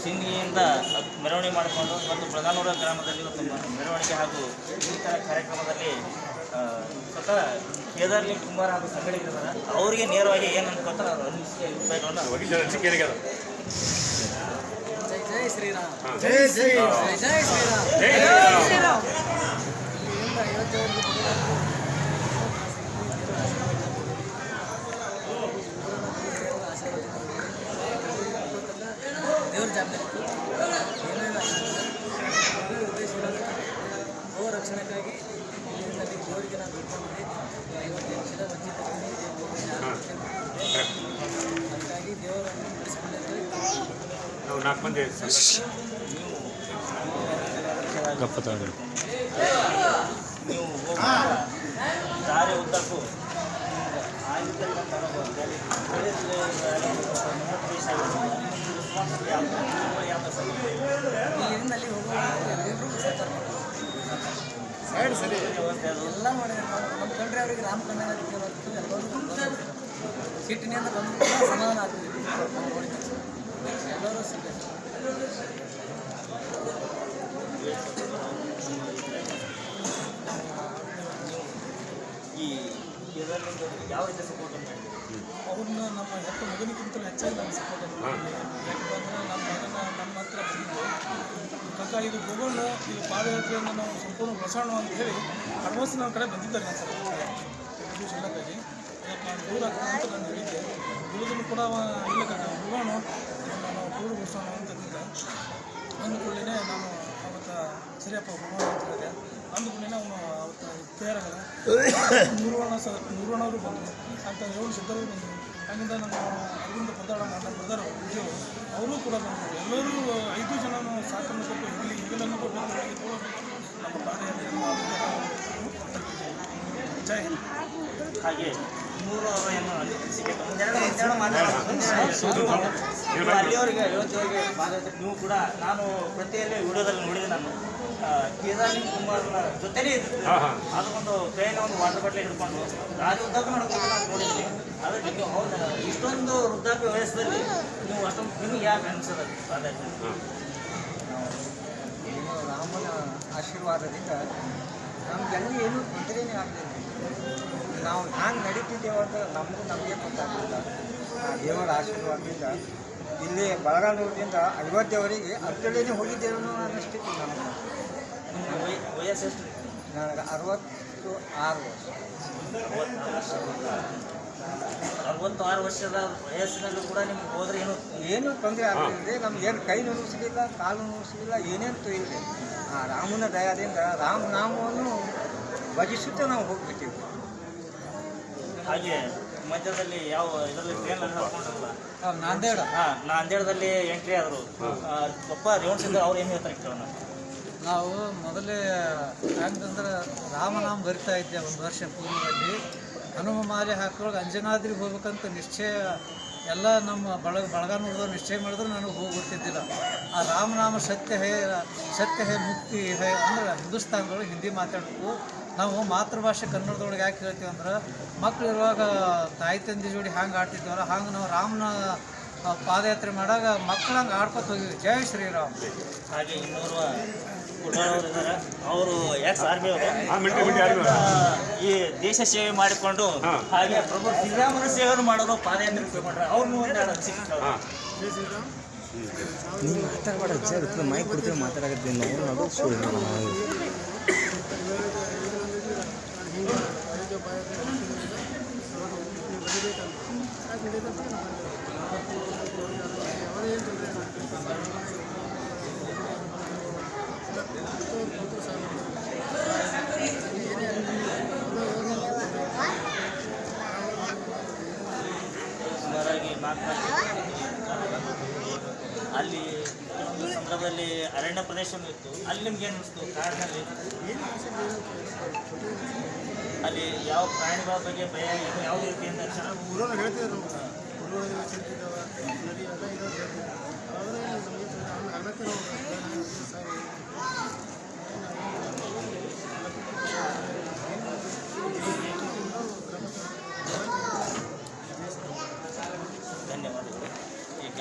ಸಿಂಗಿಯಿಂದ ಮೆರವಣಿಗೆ ಮಾಡಿಕೊಂಡು ಇವತ್ತು ಪ್ರಧಾನೂರ ಗ್ರಾಮದಲ್ಲಿ ಇವತ್ತು ಮೆರವಣಿಗೆ ಹಾಗೂ ಇನ್ನಿತರ ಕಾರ್ಯಕ್ರಮದಲ್ಲಿ ಸ್ವತಃ ಕೇದಾರ್ಲಿಂಗ್ ಕುಮಾರ್ ಹಾಗೂ ಸಂಘಟಕರಿದ್ದಾರೆ. ಅವರಿಗೆ ನೇರವಾಗಿ ಏನು ಅನ್ಕೋತಾರೆ ಅವ್ರ ಅಭಿಪ್ರಾಯಗಳನ್ನು ಜೈ ಶ್ರೀರಾಮ್, ಜೈ ಶ್ರೀರಾಮ್, ಜೈ ಶ್ರೀರಾಮ್, ಜೈ ಶ್ರೀರಾಮ್. ದೇವ್ರ ಜಾತ್ರೆ ಏನೇನು ಗೋ ರಕ್ಷಣೆಗಾಗಿ ದೇವರಿಗೆ ನಾವು ಬಿಟ್ಕೊಂಡಿದ್ದೆ 50 ನಿಮಿಷದ ವಂಚಿತ ಹಾಗಾಗಿ ದೇವರನ್ನು ನಡೆಸಿಕೊಂಡಿದ್ದೇವೆ. ನಾವು 4 ಮಂದಿ ನೀವು ದಾರಿ ಉದ್ದಕ್ಕೂ ಇಲ್ಲಿಂದ ಅಲ್ಲಿ ಹೋಗುವಾಗ ಎಲ್ಲ ಮಾಡಿದ್ರೆ ನಮ್ಮ ಕಂಡ್ರೆ ಅವರಿಗೆ ರಾಮ ಕನ್ನಡ ಎಲ್ಲರೂ ಸಿಟ್ಟಿನಿಂದ ಬಂದು ಸಮಾಧಾನ ಆಗ್ತದೆ. ಎಲ್ಲರೂ ಸಿಕ್ಕ ಈ ಯಾವ ರೀತಿ ಸಪೋರ್ಟ್ ಮಾಡಿದ್ದೀವಿ? ಅವ್ರನ್ನ ನಮ್ಮ ಹೆತ್ತ ಮಗನಿಗಿಂತಲೂ ಹೆಚ್ಚಾಗಿ ನಾನು ಸಪೋರ್ಟ್ ಮಾಡಿದ್ದೀನಿ. ಯಾಕಂದರೆ ನಮ್ಮ ಮಗನ ನಮ್ಮ ಹತ್ರ ಬಂದು ಕಾಕ ಇದು ಹೋಗೋಣ, ಇದು ಪಾದಯಾತ್ರೆಯನ್ನು ನಾವು ಸಂಪೂರ್ಣ ಬಸೋಣ ಅಂತ ಹೇಳಿ ಆಲ್ಮೋಸ್ಟ್ ನಮ್ಮ ಕಡೆ ಬಂದಿದ್ದಾರೆ. ನಾನು ಸ್ವಲ್ಪ ಶೆಲ್ಲಕ್ಕಾಗಿ ನಾನು ದೂರ ಆಗ್ತದೆ ಅಂತ ನಾನು ಹೇಳಿದ್ದೆ. ಉಳಿದ್ರು ಕೂಡ ಇಲ್ಲ ಕಾಕ ಹೋಗೋಣ, ನಾವು ಟೂರ್ ಬಸೋಣ ಅಂತಂದಿದ್ದೆ. ಅಂದ್ಕೊಳ್ಳೇ ನಾನು ಅವತ್ತು ಸರಿಯಪ್ಪ ಹೋಗೋಣ ಅಂತ ಹೇಳಿದೆ. ಅಂದ್ಕೊಳ್ಳೇ ಅವನು ಅವತ್ತು ತಯಾರಾಗಲ್ಲ. ನೂರಣ್ಣವರು ಬಂದರು ಅಂತ ಹೇಳಿ ಸಿದ್ಧರು ಬಂದರು. ಹಂಗಿಂದ ನಮ್ಮ ಅಲ್ಲಿಂದ ಪದಾಡ ಬ್ರದರ್ ವಿಜಯ್ ಅವರು ಕೂಡ ಬಂದರು. ಎಲ್ಲರೂ 5 ಜನನು ಸಾಕನ್ನು ಕೊಟ್ಟು ಈಗಲನ್ನು ಕೊಟ್ಟು ನಮ್ಮ ಪಾದಯಾತ್ರೆಯನ್ನು ಜೈ ಹಿಂದ್. ಹಾಗೆ ಮೂರು ಏನು ಅಲ್ಲಿಯವರಿಗೆ ಇವತ್ತಿವರೆಗೆ ಪಾದಯಾತ್ರೆ ನೀವು ಕೂಡ ನಾನು ಪ್ರತಿಯಲ್ಲೇ ವಿಡಿಯೋದಲ್ಲಿ ನೋಡಿದೆ. ನಾನು ಕೇದಾರ್ಲಿಂಗ್ ಕುಮಾರ್ನ ಜೊತೆಲೇ ಇದ್ದಿದ್ದು. ಅದಕ್ಕೊಂದು ಕೈಯಲ್ಲಿ ಒಂದು ವಾಟರ್ ಬಾಟ್ಲಿ ಹಿಡ್ಕೊಂಡು ದಾರಿ ಉದ್ದಕ್ಕೂ ನೋಡ್ಕೊಂಡು ನಾನು ನೋಡಿದ್ದೀನಿ. ಅದಕ್ಕೆ ನೀವು ಹೌದು ಇಷ್ಟೊಂದು ವೃದ್ಧಾಪ್ಯ ವಯಸ್ಸಲ್ಲಿ ನೀವು ಅಷ್ಟೊಂದು ನಿಮಗೆ ಯಾಕೆ ಅನಿಸೋದು ಪಾದಯಾತ್ರೆ? ರಾಮನ ಆಶೀರ್ವಾದದಿಂದ ನಮಗೆಲ್ಲ ಏನೂ ತೊಂದರೆನೇ ಆಗಲಿಲ್ಲ. ನಾವು ಹ್ಯಾಂಗೆ ನಡೀತಿದ್ದೇವೆ ಅಂತ ನಮಗೆ ಗೊತ್ತಾಗಲಿಲ್ಲ. ಆ ದೇವರ ಆಶೀರ್ವಾದದಿಂದ ಇಲ್ಲಿ ಬಳಗಾನೂರದಿಂದ ಅಯೋಧ್ಯೆವರೆಗೆ ಅಷ್ಟರಲ್ಲೇ ಹೋಗಿದ್ದೇವೆ ಅನ್ನಿಸ್ತಿತ್ತು ನಮಗೆ. ವಯಸ್ಸು ಎಷ್ಟು? ನನಗೆ 66 ವರ್ಷ. 66 ವರ್ಷದ ವಯಸ್ಸಿನಲ್ಲೂ ಕೂಡ ನಿಮ್ಗೆ ಹೋದ್ರೆ ಏನೂ ತೊಂದರೆ ಆಗಲಿಲ್ಲ. ನಮಗೇನು ಕೈ ನುಡಿಸಲಿಲ್ಲ, ಕಾಲು ನುಡಿಸಲಿಲ್ಲ, ಏನೇನು ಇಲ್ಲ. ಆ ರಾಮನ ದಯದಿಂದ ರಾಮನಾಮವನ್ನು ಭಜಿಸುತ್ತಾ ನಾವು ಹೋಗ್ಬಿಟ್ಟಿವಿ. ಹಾಗೆ ಮಧ್ಯದಲ್ಲಿ ಯಾವ ಇದರಲ್ಲಿ ಟ್ರೈನಲ್ಲಿ ಹಾಕೊಂಡ್ರಲ್ಲ ನಾಂದೇಡ, ನಾಂದೇಡದಲ್ಲಿ ಎಂಟ್ರಿ ಆದರು ಪಪ್ಪ ರೇವಣ್ ಸಿಂಗ್ ಅವ್ರು ಏನು ಹೇಳ್ತಾರೆ ಕೇಳೋಣ. ನಾವು ಮೊದಲೇ ಹೆಂಗಂದ್ರೆ ರಾಮನಾಮ ಬರಿತಾ ಇದ್ದೆ 1 ವರ್ಷ ಪೂರ್ವದಲ್ಲಿ. ಹನುಮ ಮಾಲೆ ಹಾಕೊಳ್ಳೋಕೆ ಅಂಜನಾದ್ರಿಗೆ ಹೋಗ್ಬೇಕಂತ ನಿಶ್ಚಯ ಎಲ್ಲ ನಮ್ಮ ಬಳಗಾನೂರದವ್ರು ನಿಶ್ಚಯ ಮಾಡಿದ್ರು ನನಗೆ ಹೋಗಿ ಗೊತ್ತಿದ್ದಿಲ್ಲ. ಆ ರಾಮನಾಮ ಸತ್ಯ ಹೇ ಮುಕ್ತಿ ಹೇ ಅಂದ್ರೆ ಹಿಂದೂಸ್ತಾನದೊಳಗೆ ಹಿಂದಿ ಮಾತಾಡಬೇಕು. ನಾವು ಮಾತೃಭಾಷೆ ಕನ್ನಡದೊಳಗೆ ಯಾಕೆ ಹೇಳ್ತೀವಿ ಅಂದ್ರೆ ಮಕ್ಕಳು ಇರುವಾಗ ತಾಯಿ ತಂದೆ ಜೋಡಿ ಹ್ಯಾಂಗೆ ಆಡ್ತಿದ್ದೀವಲ್ಲ ಹಂಗೆ ನಾವು ರಾಮನ ಪಾದಯಾತ್ರೆ ಮಾಡಾಗ ಮಕ್ಕಳು ಹಂಗೆ ಆಡ್ಕೊತ ಹೋಗಿದ್ವಿ. ಜೈ ಶ್ರೀರಾಮ್. ಹಾಗೆ ಇನ್ನೋರ್ವ ಕುಟಾಳವರು ಇದ್ದಾರೆ. ಅವರು ಎಕ್ಸ್ ಆರ್ಮಿ ಅವರು ಈ ದೇಶ ಸೇವೆ ಮಾಡಿಕೊಂಡು ಹಾಗೆ ಪ್ರಭು ಶ್ರೀರಾಮನ ಸೇವೆ ಮಾಡೋರು ಪಾದಯಾತ್ರೆ ಸೇವೆ ಅವ್ರನ್ನೂ ಒಂದು ಸಿಗ್ತಾರೆ. ನೀವು ಮಾತಾಡಬೇಡ ಮೈಕ್ ಕೊಡ್ತೀವಿ ಮಾತಾಡಕತ್ತೀನಿ ನಾವು ಸುಳ್ಳು. ಸುಮಾರಾಗಿ 4 ಅಲ್ಲಿ ಕೆಲವೊಂದು ಸಂದರ್ಭದಲ್ಲಿ ಅರಣ್ಯ ಪ್ರದೇಶನೂ ಇತ್ತು. ಅಲ್ಲಿ ನಿಮ್ಗೆ ಏನು ಅನಿಸ್ತು? ಕಾಡಿನಲ್ಲಿ ಅಲ್ಲಿ ಯಾವ ಪ್ರಾಣಿಗಳ ಬಗ್ಗೆ ಭಯ ಯಾವ ರೀತಿಯಿಂದ ಧನ್ಯವಾದಗಳು.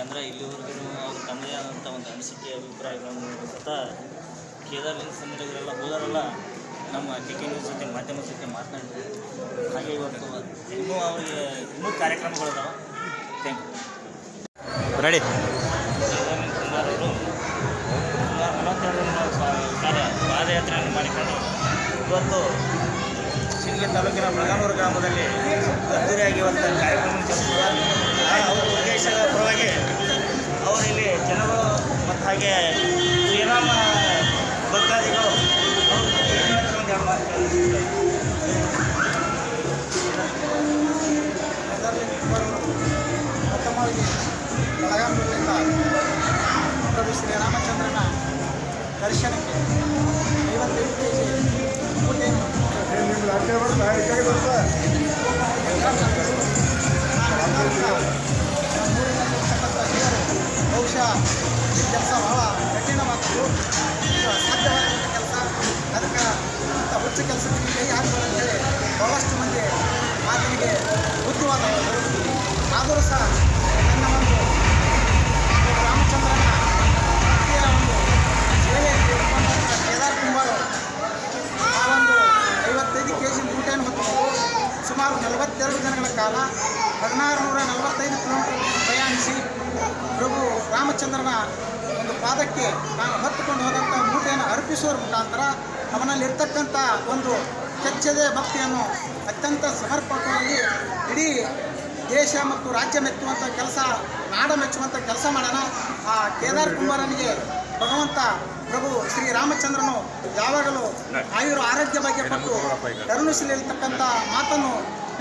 ಅಂದರೆ ಇಲ್ಲಿವರೆಗೂ ಅವರು ತಮ್ಮದೇ ಆದಂಥ ಒಂದು ಅನಿಸಿಕೆ ಅಭಿಪ್ರಾಯಗಳನ್ನು ಸತ ಕೇದಾರ್ಲಿಂಗ ಸಂಘಟಕರೆಲ್ಲ ಹೋದರೆಲ್ಲ ನಮ್ಮ KK ನ್ಯೂಸ್ ಜೊತೆ ಮಾಧ್ಯಮದ ಜೊತೆ ಮಾತನಾಡಿದ್ರು. ಹಾಗೆ ಇವತ್ತು ಇನ್ನೂ ಅವರಿಗೆ ಇನ್ನೂ ಕಾರ್ಯಕ್ರಮಗಳಿದಾವೆ. Thank you. Ready. Kedarlinga Kumar ಅವರು ಸುಮಾರು 42 ಕಾಲ ಪಾದಯಾತ್ರೆಯನ್ನು ಮಾಡಿಕೊಂಡು ಇವತ್ತು ಶಿಂದಗಿ ತಾಲೂಕಿನ ಮೃಗಾನೂರು ಗ್ರಾಮದಲ್ಲಿ ಅದ್ದೂರಿಯಾಗಿ ಇವತ್ತು ಕಾರ್ಯಕ್ರಮ ಜರುಗಿಸಿದ್ದಾರೆ. ಅವರು ಉದ್ದೇಶದ ಪರವಾಗಿ ಅವರಲ್ಲಿ ಜನಗಳು ಮತ್ತು ಹಾಗೆ ಶ್ರೀರಾಮ ಭಕ್ತಾದಿಗಳು ಒಂದು ಎರಡು ಮಾತು ಕೇಳಿದ್ದಾರೆ. ಪ್ರಥಮವಾಗಿ ಬೆಳಗಾವಿಯಿಂದ ಪ್ರಭು ಶ್ರೀರಾಮಚಂದ್ರನ ದರ್ಶನಕ್ಕೆ 55 kg ಊಟೆಯನ್ನು ಮೂರಿನಲ್ಲಿರ್ತಕ್ಕಂಥ ಹಿರಿಯರು ಬಹುಶಃ ಈ ಕೆಲಸ ಬಹಳ ಕಠಿಣವಾದದ್ದು, ಸಾಧ್ಯವಾದಂಥ ಕೆಲಸ. ಅದಕ್ಕೆ ಇಂಥ ಹುಚ್ಚ ಕೆಲಸಕ್ಕೆ ಕೈ ಹಾಕಬಾರ್ದು ಅಂತೇಳಿ ಬಹಳಷ್ಟು ಮಂದಿ ಮಾತಿಗೆ ಬುದ್ಧಿವಾದಗಳು. ಆದರೂ ಸಹ ನನ್ನ ಒಂದು ರಾಮಚಂದ್ರನ ಭಕ್ತಿಯ ಒಂದು ಸೇವೆಯಲ್ಲಿ ಇಟ್ಕೊಂಡಂಥ ಕೇದಾರ್ ಕುಂಬಾರ್ ಆ ಒಂದು 55 kg ಊಟವನ್ನು ಹೊತ್ತುಕೊಂಡು ಸುಮಾರು 42 ದಿನಗಳ ಕಾಲ 1645 ಕಿಲೋಮೀಟರ್ ಪ್ರಯಾಣಿಸಿ ಪ್ರಭು ರಾಮಚಂದ್ರನ ಒಂದು ಪಾದಕ್ಕೆ ನಾನು ಹೊತ್ತುಕೊಂಡು ಹೋದಂಥ ಮೂಟೆಯನ್ನು ಅರ್ಪಿಸುವ ಮುಖಾಂತರ ಅವನಲ್ಲಿರ್ತಕ್ಕಂಥ ಒಂದು ಕೆಚ್ಚದೆ ಭಕ್ತಿಯನ್ನು ಅತ್ಯಂತ ಸಮರ್ಪಕವಾಗಿ ಇಡೀ ದೇಶ ಮತ್ತು ರಾಜ್ಯ ಮೆಚ್ಚುವಂಥ ಕೆಲಸ, ನಾಡ ಮೆಚ್ಚುವಂಥ ಕೆಲಸ ಮಾಡೋಣ. ಆ ಕೇದಾರ್ ಕುಂಬಾರನಿಗೆ ಭಗವಂತ ಪ್ರಭು ಶ್ರೀರಾಮಚಂದ್ರನು ಯಾವಾಗಲೂ ಆಯುರ ಆರೋಗ್ಯ ಬಗ್ಗೆ ಕೊಟ್ಟು ಕರುಣಿಸಲಿರ್ತಕ್ಕಂಥ ಮಾತನ್ನು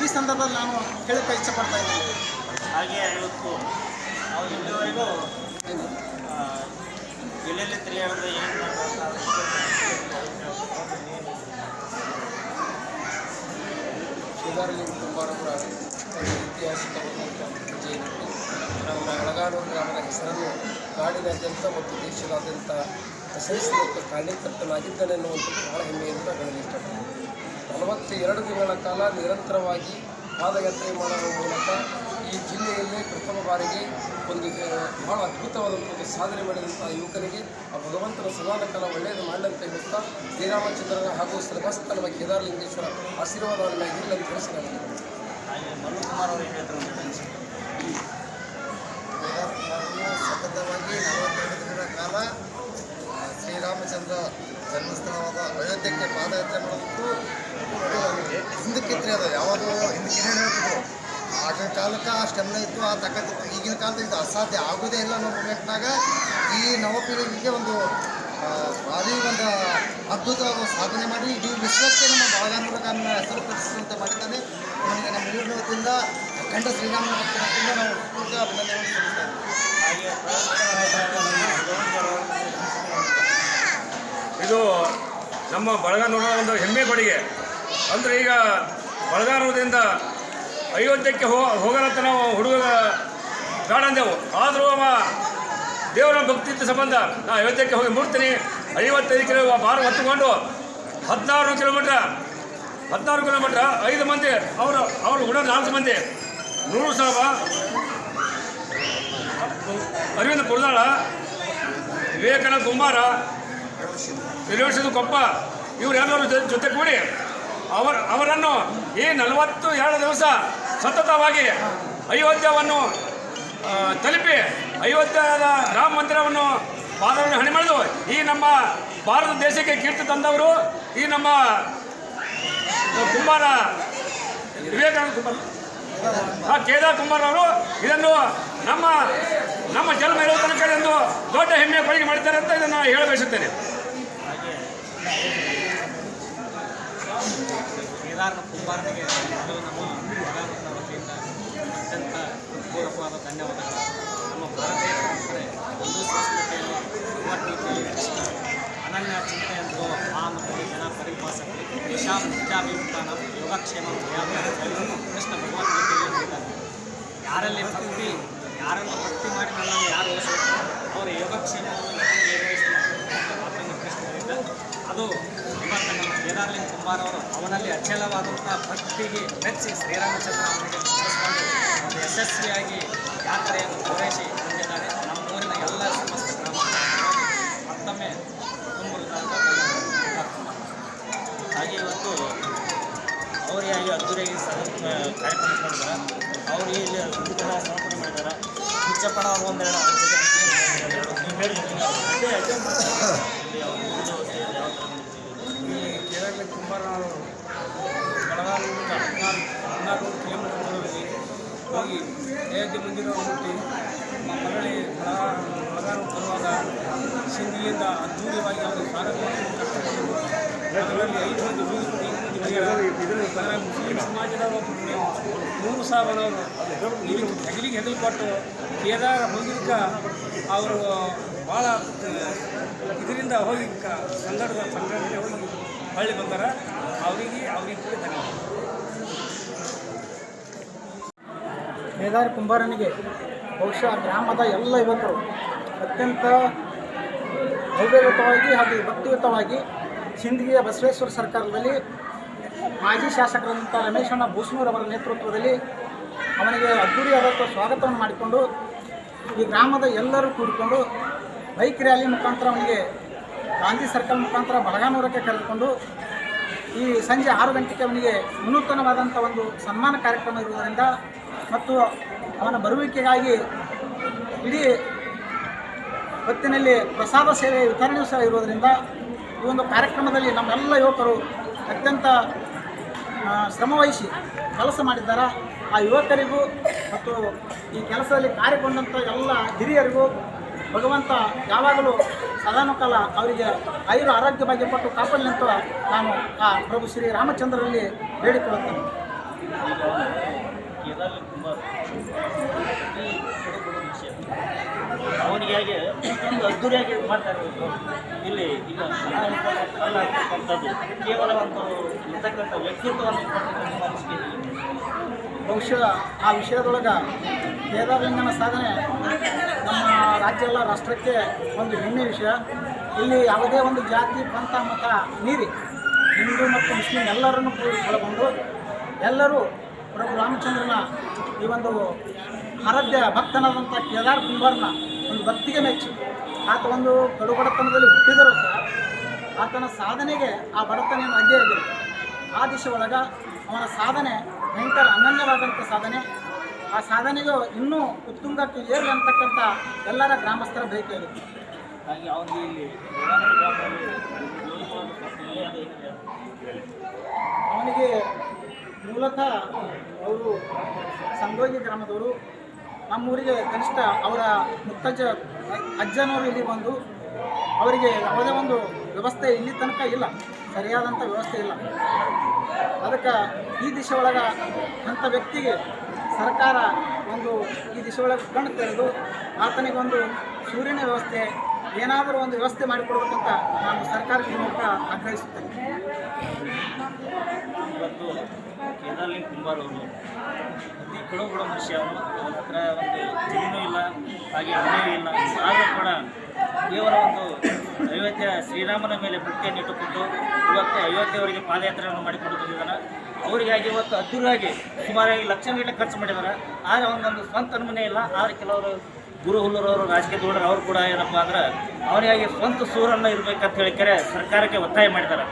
ಈ ಸಂದರ್ಭದಲ್ಲಿ ನಾನು ಹೇಳಕ್ಕೆ ಇಷ್ಟಪಡ್ತಾ ಇದ್ದೀನಿ. ಹಾಗೆ ಇವತ್ತು ನಾವು ಇಲ್ಲಿವರೆಗೂ ಎಲ್ಲೆಲ್ಲಿ ತಿರುಗಾಡಿದ್ರೆ ಏನು ಕೇದಾರಲಿಂಗ ಕುಂಬಾರವರ ಐತಿಹಾಸಿಕವಾದಂಥ ಜಯಂತಿ ನಮ್ಮ ಬೆಳಗಾನೂರು ಗ್ರಾಮದ ಹೆಸರನ್ನು ನಾಡಿನಾದ್ಯಂತ ಮತ್ತು ದೇಶದಾದ್ಯಂತ ಹೆಸರಿಸಿದ ಕಾರಣೀಕರ್ತನಾಗಿದ್ದಾನೆ ಎನ್ನುವಂಥದ್ದು ಬಹಳ ಹೆಮ್ಮೆಯಿಂದ ನಾನು ಇಷ್ಟಪಡ್ತೀನಿ. 42 ದಿನಗಳ ಕಾಲ ನಿರಂತರವಾಗಿ ಪಾದಯಾತ್ರೆ ಮಾಡುವ ಮೂಲಕ ಈ ಜಿಲ್ಲೆಯಲ್ಲಿ ಪ್ರಥಮ ಬಾರಿಗೆ ಒಂದು ಬಹಳ ಅದ್ಭುತವಾದಂಥ ಸಾಧನೆ ಮಾಡಿದಂಥ ಯುವಕನಿಗೆ ಆ ಭಗವಂತನ ಸದಾನ ಕಾಲ ಒಳ್ಳೆಯದು ಮಾಡಂತ ಹೇಳುತ್ತಾ ಶ್ರೀರಾಮಚಂದ್ರನ ಹಾಗೂ ಶ್ರೀಮಸ್ತ ನಮ್ಮ ಕೇದಾರಲಿಂಗೇಶ್ವರ ಆಶೀರ್ವಾದವನ್ನು ಇಲ್ಲ ಅಂತ ತಿಳಿಸಿ ನಾನು ಹಾಗೆ ಮಲ್ಲು ಕುಮಾರ್ ಅವರು ಏನು ಹೇಳ್ತಾರೆ ಅಂತ ಅನಿಸಿಕೆ. ಸತತವಾಗಿ 42 ದಿನಗಳ ಕಾಲ ಶ್ರೀರಾಮಚಂದ್ರ ಜನ್ಮಸ್ಥಳವಾದ ಅಯೋಧ್ಯಕ್ಕೆ ಪಾದಯಾತ್ರೆ ಮಾಡೋದಕ್ಕೂ ಹಿಂದಕ್ಕಿದ್ರೆ ಅದು ಯಾವುದೋ ಹಿಂದಕ್ಕೆ ಏನೇನು ಹೇಳ್ತಿದ್ರು. ಆಗಿನ ಕಾಲಕ್ಕೆ ಅಷ್ಟೆಲ್ಲ ಇತ್ತು, ಆ ತಕ್ಕತ್ತಿತ್ತು. ಈಗಿನ ಕಾಲದಲ್ಲಿ ಇದು ಅಸಾಧ್ಯ ಆಗೋದೇ ಇಲ್ಲ ಅನ್ನೋ ಮೂಮೆಂಟ್ನಾಗ ಈ ನವಪೀಳಿಗೆಗೆ ಒಂದು ಭಾರಿ ಒಂದು ಅದ್ಭುತವಾದ ಸಾಧನೆ ಮಾಡಿ ಇಡೀ ವಿಶ್ವಕ್ಕೆ ನಮ್ಮ ಬೆಳಗಾನೂರನ್ನ ಹೆಸರು ಪಡಿಸುವಂತೆ ಮಾಡಿದ್ದಾನೆ. ಅವನಿಗೆ ನಮ್ಮ ಹಿರಿಯರ ವತಿಯಿಂದ ಅಖಂಡ ಶ್ರೀರಾಮನ ಭಕ್ತರಿಂದ ನಾವು ಪೂರ್ತಿ ಅಭಿನಂದನೆ ಸಲ್ಲಿಸ್ತಾ ಇದ್ದೀವಿ. ಇದು ನಮ್ಮ ಬಳಗಾನೂರ ಒಂದು ಹೆಮ್ಮೆ ಕೊಡುಗೆ. ಅಂದರೆ ಈಗ ಬಳಗಾನೂರದಿಂದ ಅಯೋಧ್ಯಕ್ಕೆ ಹೋಗಲಂತ ನಾವು ಹುಡುಗ ಬೇಡ ಅಂದೆವು. ಆದರೂ ಅವ ದೇವರ ಭಕ್ತಿ ಇದ್ದ ಸಂಬಂಧ ನಾ ಅಯೋಧ್ಯಕ್ಕೆ ಹೋಗಿ ಮುಟ್ತೀನಿ. 55 ಕಿಲೋ ಭಾರ ಹೊತ್ತುಕೊಂಡು 16 ಕಿಲೋಮೀಟ್ರ್ 5 ಮಂದಿ ಅವರು ಕೂಡ 4 ಮಂದಿ 100 ಸಾಬ, ಅರವಿಂದ ಪುರದಾಳ, ವಿವೇಕಾನಂದ ಕುಂಬಾರ, ವಿಲೇಶದ ಕೊಪ್ಪ ಇವರೆಲ್ಲರೂ ಜೊತೆ ಕೂಡಿ ಅವರನ್ನು ಈ 42 ದಿವಸ ಸತತವಾಗಿ ಅಯೋಧ್ಯವನ್ನು ತಲುಪಿ ಅಯೋಧ್ಯದ ರಾಮ ಮಂದಿರವನ್ನು ಪಾದವನ್ನು ಹಣೆ ಮಾಡಿದು ಈ ನಮ್ಮ ಭಾರತ ದೇಶಕ್ಕೆ ಕೀರ್ತಿ ತಂದವರು ಈ ನಮ್ಮ ಕುಂಬಾರ ವಿವೇಕಾನಂದ ಕುಂಬಾರ ಕೇದಾರ್ ಕುಂಬಾರ್ ಅವರು ಇದನ್ನು ನಮ್ಮ ಜನ್ಮ ಇರುವ ತನಕ ಎಂದು ದೊಡ್ಡ ಹೆಮ್ಮೆಯ ಕೊಡುಗೆ ಮಾಡಿದ್ದಾರೆ ಅಂತ ಇದನ್ನು ಹೇಳಬಯಸುತ್ತೇನೆ. ಕೇದಾರ್ ಕುಂಬಾರನಿಗೆ ನಮ್ಮ ಬೆಳಗಾವಿನ ವತಿಯಿಂದ ಅತ್ಯಂತ ಹೃತ್ಪೂರ್ವಕವಾದ ಧನ್ಯವಾದಗಳು. ನಮ್ಮ ಭಾರತೀಯ ಪರಂಪರೆ ಒಂದು ಸಂಸ್ಕೃತಿಯಲ್ಲಿ ಭಗವದ್ಗೀತೆಯಲ್ಲಿ ಕೃಷ್ಣ ಅನನ್ಯ ಚಿಂತೆಯಂತೋ ಆ ಮತ್ತು ಜನ ಪರಿಭಾಷಕರು ದೇಶಾಂ ನಿತ್ಯಾಭಿಮುಖಾನ ಯೋಗಕ್ಷೇಮ ಕೃಷ್ಣ ಭಗವದ್ಗೀತೆಯಲ್ಲಿ ಹೇಳಿದ್ದಾರೆ. ಯಾರನ್ನು ಭಕ್ತಿ ಮಾಡಿ ನನ್ನನ್ನು ಯಾರು ಉಳಿಸಬೇಕು ಅವರ ಯೋಗಕ್ಷೇಮವನ್ನು ನಿರ್ವಹಿಸಬೇಕು ಮಾತನ್ನು ಕೃಷ್ಣ ಹೇಳಿದ್ದಾರೆ. ಅದು ಇವತ್ತು ನಮ್ಮ ಕೇದಾರ್ಲಿಂಗ ಕುಂಬಾರ್ ಅವರು ಅವನಲ್ಲಿ ಅಚಲವಾದಂಥ ಭಕ್ತಿಗೆ ಮೆಚ್ಚಿ ಶ್ರೀರಾಮಚಂದ್ರ ಅವನಿಗೆ ಒಂದು ಯಶಸ್ವಿಯಾಗಿ ಯಾತ್ರೆಯನ್ನು ಪೂರೈಸಿ ಬಂದಿದ್ದಾರೆ. ಎಲ್ಲ ಸಮಸ್ತ ಗ್ರಾಮ ಮತ್ತೊಮ್ಮೆ ಹಾಗೆ ಇವತ್ತು ಅವರಿಗಾಗಿ ಅದ್ದೂರಿಯಾಗಿ ಕಾರ್ಯಕ್ರಮ ಮಾಡಿದ್ದಾರೆ. ಅವರು ಇಲ್ಲಿ ಉದ್ಘಾಟನಾ ಸಮರ್ಪಣೆ ಮಾಡಿದ್ದಾರೆ. ಹುಚ್ಚಪ್ಪಣ ಅವರು ಒಂದೆರಡು ನೀವು ಹೇಳಿದ್ರೆ ಈ ಕೇರಳ ಕುಂಬಾರನವರು ಬೆಳಗಾವಿಯಿಂದ 14 ಕಿಲೋಮೀಟರ್ ದೂರದಲ್ಲಿ ಹೋಗಿ ಅಯೋಧ್ಯೆ ಮಂದಿರ ಮುಟ್ಟಿ ಮರಳಿ ಬೆಳಗಾವಿ ಬರುವಾಗ ಸಿಂಧಿಯಿಂದ ಅದ್ದೂರಿಯಾಗಿ ಅವರು ಸ್ವಾಗತ ಕಟ್ಟಿಕೊಂಡು ಅದರಲ್ಲಿ 5 ಮಂದಿ ಮುಸ್ಲಿಂ ಸಮಾಜದ ಒಬ್ಬರು 3 ಸಾವಿರವರು ಇದಕ್ಕೆ ಹೆಗಲಿಗೆ ಹೆಗಲ್ಕೊಟ್ಟು ಕೇದಾರ ಹೋಗಿದ್ದಕ್ಕೆ ಅವರು ಭಾಳ ಇದರಿಂದ ಹೋಗಿ ಸಂಘಟನೆ ಹೋಗಿ ಹೊಳ್ಳಿ ಬಂದಾರ. ಅವರಿಗೆ ಕೂಡ ಧನ್ಯವಾದ. ಕೇದಾರ ಕುಂಬಾರನಿಗೆ ಬಹುಶಃ ಗ್ರಾಮದ ಎಲ್ಲ ಯುವಕರು ಅತ್ಯಂತ ಭವ್ಯಯುತವಾಗಿ ಹಾಗೂ ಭಕ್ತಿಯುತವಾಗಿ ಸಿಂದಗಿಯ ಬಸವೇಶ್ವರ ಸರ್ಕಾರದಲ್ಲಿ ಮಾಜಿ ಶಾಸಕರಾದಂಥ ರಮೇಶಣ್ಣ ಬೂಸ್ನೂರವರ ನೇತೃತ್ವದಲ್ಲಿ ಅವನಿಗೆ ಅದ್ದೂರಿಯಾದ ಸ್ವಾಗತವನ್ನು ಮಾಡಿಕೊಂಡು ಈ ಗ್ರಾಮದ ಎಲ್ಲರೂ ಕೂಡಿಕೊಂಡು ಬೈಕ್ ರ್ಯಾಲಿ ಮುಖಾಂತರ ಅವನಿಗೆ ಗಾಂಧಿ ಸರ್ಕಲ್ ಮುಖಾಂತರ ಬಳಗಾನೂರಕ್ಕೆ ಕರೆದುಕೊಂಡು ಈ ಸಂಜೆ 6 ಗಂಟೆಗೆ ಅವನಿಗೆ ವಿನೂತನವಾದಂಥ ಒಂದು ಸನ್ಮಾನ ಕಾರ್ಯಕ್ರಮ ಇರುವುದರಿಂದ ಮತ್ತು ಅವನ ಬರುವಿಕೆಗಾಗಿ ಇಡೀ ಹೊತ್ತಿನಲ್ಲಿ ಪ್ರಸಾದ ಸೇವೆ ವಿತರಣೆಯೂ ಸಹ ಇರುವುದರಿಂದ ಈ ಒಂದು ಕಾರ್ಯಕ್ರಮದಲ್ಲಿ ನಮ್ಮೆಲ್ಲ ಯುವಕರು ಅತ್ಯಂತ ಶ್ರಮವಹಿಸಿ ಕೆಲಸ ಮಾಡಿದ್ದಾರೆ. ಆ ಯುವಕರಿಗೂ ಮತ್ತು ಈ ಕೆಲಸದಲ್ಲಿ ಕಾರ್ಯಗೊಂಡಂಥ ಎಲ್ಲ ಹಿರಿಯರಿಗೂ ಭಗವಂತ ಯಾವಾಗಲೂ ಸದಾನುಕಾಲ ಅವರಿಗೆ ಆಯುರ ಆರೋಗ್ಯ ಭಾಗ್ಯ ಕೊಟ್ಟು ಕಾಪಾಡಲಿ ಅಂತ ನಾನು ಆ ಪ್ರಭು ಶ್ರೀ ರಾಮಚಂದ್ರರಲ್ಲಿ ಬೇಡಿಕೊಳ್ಳುತ್ತೇನೆ. ಅವನಿಗಾಗಿ ಒಂದು ಅದ್ದೂರಿಯಾಗಿ ಮಾಡ್ತಾರೆ. ಇಲ್ಲಿ ಈಗ ಅಲ್ಲ ಅಂತಕ್ಕಂಥದ್ದು ಕೇವಲ ಒಂದು ಇರ್ತಕ್ಕಂಥ ವ್ಯಕ್ತಿತ್ವವನ್ನು ಬಹುಶಃ ಆ ವಿಷಯದೊಳಗೆ ಕೇದಾರಲಿಂಗನ ಸಾಧನೆ ನಮ್ಮ ರಾಜ್ಯ ಎಲ್ಲ ರಾಷ್ಟ್ರಕ್ಕೆ ಒಂದು ಹೆಮ್ಮೆ ವಿಷಯ. ಇಲ್ಲಿ ಯಾವುದೇ ಒಂದು ಜಾತಿ ಪಂಥ ಮತ ಮೀರಿ ಹಿಂದೂ ಮತ್ತು ಮುಸ್ಲಿಂ ಎಲ್ಲರನ್ನು ಒಳಗೊಂಡು ಎಲ್ಲರೂ ಪ್ರಭು ರಾಮಚಂದ್ರನ ಈ ಒಂದು ಆರಾಧ್ಯ ಭಕ್ತನಾದಂಥ ಕೇದಾರ ಕುಂಬಾರನ ಒಂದು ಭಕ್ತಿಗೆ ಮೆಚ್ಚಿ ಆತ ಒಂದು ಕಡುಬಡತನದಲ್ಲಿ ಹುಟ್ಟಿದರೂ ಸಹ ಆತನ ಸಾಧನೆಗೆ ಆ ಬಡತನೆಯನ್ನು ಅಡ್ಡಿಯಾಗಿದೆ. ಆ ದಿಶೆ ಒಳಗೆ ಅವನ ಸಾಧನೆ ಭಯಂಕರ ಅನನ್ಯವಾದಂಥ ಸಾಧನೆ. ಆ ಸಾಧನೆಗೂ ಇನ್ನೂ ಉತ್ತುಂಗಕ್ಕೆ ಏರಲಿ ಅಂತಕ್ಕಂಥ ಎಲ್ಲರ ಗ್ರಾಮಸ್ಥರ ಬಯಕೆ ಇದೆ. ಹಾಗೆ ಅವನಿಗೆ ಇಲ್ಲಿ ಅವನಿಗೆ ಮೂಲತಃ ಅವರು ಸಂಗೋಗಿ ಗ್ರಾಮದವರು. ನಮ್ಮೂರಿಗೆ ಕನಿಷ್ಠ ಅವರ ಮುತ್ತಜ್ಜ ಅಜ್ಜನವರು ಇಲ್ಲಿ ಬಂದು ಅವರಿಗೆ ಯಾವುದೇ ಒಂದು ವ್ಯವಸ್ಥೆ ಇಲ್ಲಿ ತನಕ ಇಲ್ಲ, ಸರಿಯಾದಂಥ ವ್ಯವಸ್ಥೆ ಇಲ್ಲ. ಅದಕ್ಕೆ ಈ ದಿಶೆ ಒಳಗೆ ಅಂಥ ವ್ಯಕ್ತಿಗೆ ಸರ್ಕಾರ ಒಂದು ಈ ದಿಶೆ ಒಳಗೆ ಕಣ್ಣು ತೆರೆದು ಆತನಿಗೊಂದು ಸೂರ್ಯನ ವ್ಯವಸ್ಥೆ ಏನಾದರೂ ಒಂದು ವ್ಯವಸ್ಥೆ ಮಾಡಿಕೊಡ್ಬೇಕಂತ ನಾನು ಸರ್ಕಾರಕ್ಕೆ ಮೂಲಕ ಆಗ್ರಹಿಸುತ್ತೇನೆ. ಇವತ್ತು ಕೇದಾರಲಿಂಗ ಕುಂಬಾರ್ ಅವರು ಅತಿ ಕಡುಬಡ ಮನುಷ್ಯ. ಅವನ ಹತ್ರ ಒಂದು ಜಮೀನು ಇಲ್ಲ, ಹಾಗೆ ಮನೆಯೂ ಇಲ್ಲ. ಆದರೂ ಕೂಡ ಕೇವಲ ಒಂದು ಅಯೋಧ್ಯೆ ಶ್ರೀರಾಮನ ಮೇಲೆ ಭಕ್ತಿಯನ್ನು ಇಟ್ಟುಕೊಂಡು ಇವತ್ತು ಅಯೋಧ್ಯೆಯವರಿಗೆ ಪಾದಯಾತ್ರೆಯನ್ನು ಮಾಡಿಕೊಂಡು ಬಂದಿದ್ದಾನೆ. ಅವರಿಗಾಗಿ ಇವತ್ತು ಅದ್ದೂರಿಯಾಗಿ ಸುಮಾರಾಗಿ ಲಕ್ಷಗಟ್ಟಲೆ ಖರ್ಚು ಮಾಡಿದ್ದಾರೆ. ಆದರೆ ಒಂದೊಂದು ಸ್ವಂತ ಮನೆ ಇಲ್ಲ. ಆದರೆ ಕೆಲವರು ಗುರು ಹುಲ್ಲೂರವರು ರಾಜಕೀಯ ದೂಡರು ಅವರು ಕೂಡ ಏನಪ್ಪ ಅಂದ್ರೆ ಅವನಿಗಾಗಿ ಸ್ವಂತ ಸೂರನ್ನು ಇರಬೇಕಂತ ಹೇಳಿಕರೆ ಸರ್ಕಾರಕ್ಕೆ ಒತ್ತಾಯ ಮಾಡಿದ್ದಾರೆ.